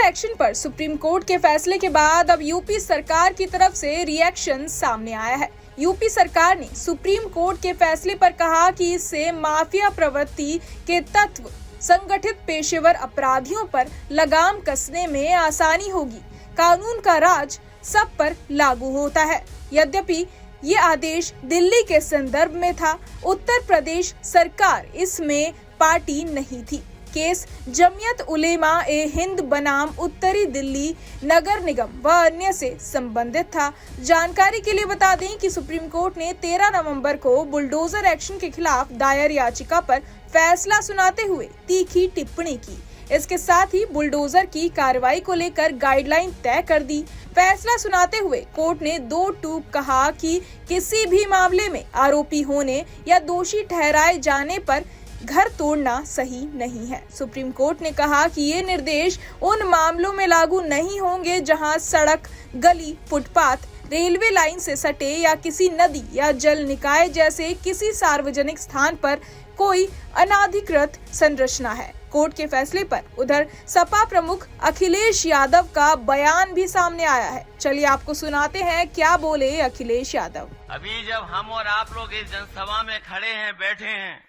Action पर supreme court के फैसले के बाद अब यूपी सरकार की तरफ से रिएक्शन सामने आया है। यूपी सरकार ने सुप्रीम कोर्ट के फैसले पर कहा कि इससे माफिया प्रवृत्ति के तत्व संगठित पेशेवर अपराधियों पर लगाम कसने में आसानी होगी। कानून का राज सब पर लागू होता है। यद्यपि ये आदेश दिल्ली के संदर्भ में था, उत्तर प्रदेश सरकार इसमें पार्टी नहीं थी। केस जमियत उलेमा ए हिंद बनाम उत्तरी दिल्ली नगर निगम व अन्य से संबंधित था। जानकारी के लिए बता दें कि सुप्रीम कोर्ट ने 13 नवंबर को बुलडोजर एक्शन के खिलाफ दायर याचिका पर फैसला सुनाते हुए तीखी टिप्पणी की। इसके साथ ही बुलडोजर की कार्रवाई को लेकर गाइडलाइन तय कर दी। फैसला सुनाते हुए कोर्ट ने 2 टूक कहा कि किसी भी मामले में आरोपी होने या दोषी ठहराए जाने पर घर तोड़ना सही नहीं है। सुप्रीम कोर्ट ने कहा कि ये निर्देश उन मामलों में लागू नहीं होंगे जहां सड़क, गली, फुटपाथ, रेलवे लाइन से सटे या किसी नदी या जल निकाय जैसे किसी सार्वजनिक स्थान पर कोई अनाधिकृत संरचना है। कोर्ट के फैसले पर उधर सपा प्रमुख अखिलेश यादव का बयान भी सामने आया है। चलिए आपको सुनाते हैं क्या बोले अखिलेश यादव। अभी जब हम और आप लोग इस जनसभा में खड़े हैं, बैठे हैं,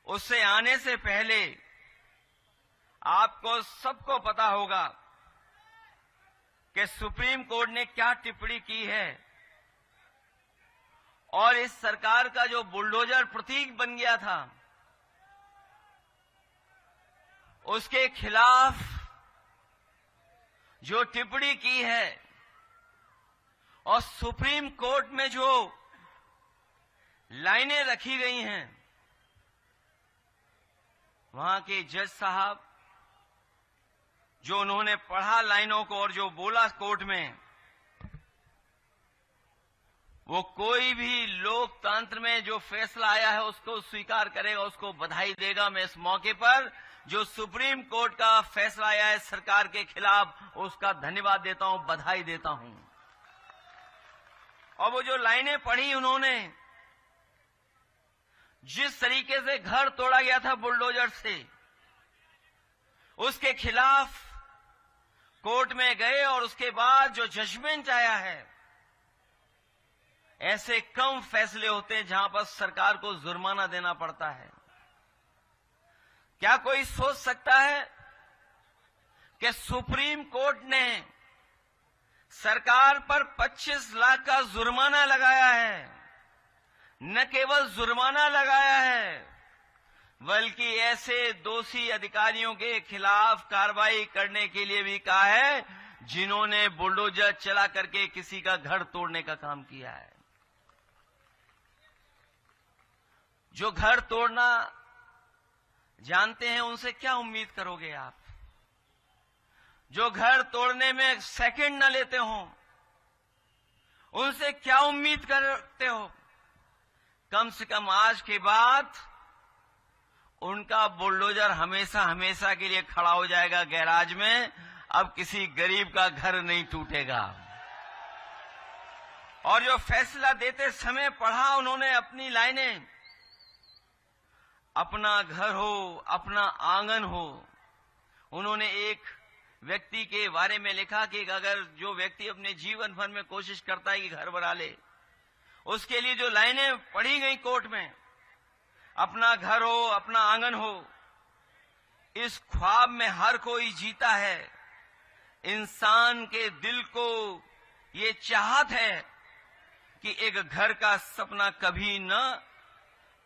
उससे आने से पहले आपको सबको पता होगा कि सुप्रीम कोर्ट ने क्या टिप्पणी की है और इस सरकार का जो बुलडोजर प्रतीक बन गया था उसके खिलाफ जो टिप्पणी की है और सुप्रीम कोर्ट में जो लाइनें रखी गई हैं, वहां के जज साहब जो उन्होंने पढ़ा लाइनों को और जो बोला कोर्ट में, वो कोई भी लोकतंत्र में जो फैसला आया है उसको स्वीकार करेगा, उसको बधाई देगा। मैं इस मौके पर जो सुप्रीम कोर्ट का फैसला आया है सरकार के खिलाफ उसका धन्यवाद देता हूं, बधाई देता हूं। और वो जो लाइनें पढ़ी उन्होंने, जिस तरीके से घर तोड़ा गया था बुलडोजर से, उसके खिलाफ कोर्ट में गए और उसके बाद जो जजमेंट आया है, ऐसे कम फैसले होते हैं जहां पर सरकार को जुर्माना देना पड़ता है। क्या कोई सोच सकता है कि सुप्रीम कोर्ट ने सरकार पर 25 लाख का जुर्माना लगाया है? न केवल जुर्माना लगाया है बल्कि ऐसे दोषी अधिकारियों के खिलाफ कार्रवाई करने के लिए भी कहा है जिन्होंने बुलडोजर चला करके किसी का घर तोड़ने का काम किया है। जो घर तोड़ना जानते हैं उनसे क्या उम्मीद करोगे आप? जो घर तोड़ने में सेकंड न लेते हो उनसे क्या उम्मीद करते हो? कम से कम आज के बाद उनका बुलडोजर हमेशा हमेशा के लिए खड़ा हो जाएगा गैराज में। अब किसी गरीब का घर नहीं टूटेगा। और जो फैसला देते समय पढ़ा उन्होंने अपनी लाइनें, अपना घर हो, अपना आंगन हो। उन्होंने एक व्यक्ति के बारे में लिखा कि अगर जो व्यक्ति अपने जीवन भर में कोशिश करता है कि घर बना ले, उसके लिए जो लाइनें पढ़ी गई कोर्ट में, अपना घर हो, अपना आंगन हो, इस ख्वाब में हर कोई जीता है। इंसान के दिल को ये चाहत है कि एक घर का सपना कभी न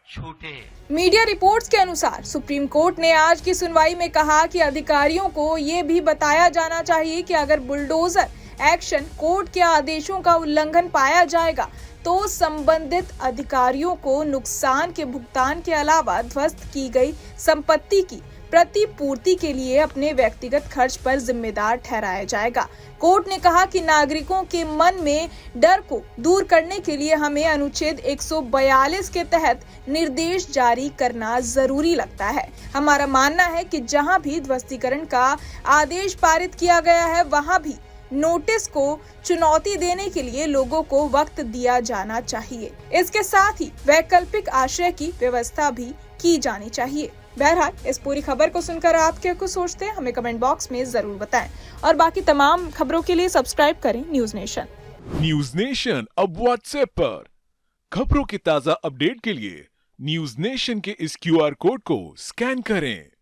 छूटे। मीडिया रिपोर्ट्स के अनुसार सुप्रीम कोर्ट ने आज की सुनवाई में कहा कि अधिकारियों को ये भी बताया जाना चाहिए कि अगर बुलडोजर एक्शन कोर्ट के आदेशों का उल्लंघन पाया जाएगा तो संबंधित अधिकारियों को नुकसान के भुगतान के अलावा ध्वस्त की गई संपत्ति की प्रतिपूर्ति के लिए अपने व्यक्तिगत खर्च पर जिम्मेदार ठहराया जाएगा। कोर्ट ने कहा कि नागरिकों के मन में डर को दूर करने के लिए हमें अनुच्छेद 142 के तहत निर्देश जारी करना जरूरी लगता है। हमारा मानना है कि जहां भी ध्वस्तीकरण का आदेश पारित किया गया है वहां भी नोटिस को चुनौती देने के लिए लोगों को वक्त दिया जाना चाहिए। इसके साथ ही वैकल्पिक आश्रय की व्यवस्था भी की जानी चाहिए। बहरहाल इस पूरी खबर को सुनकर आप क्या कुछ सोचते हैं, हमें कमेंट बॉक्स में जरूर बताएं और बाकी तमाम खबरों के लिए सब्सक्राइब करें न्यूज नेशन। न्यूज नेशन अब व्हाट्सएप पर खबरों की ताजा अपडेट के लिए न्यूज नेशन के इस QR कोड को स्कैन करें।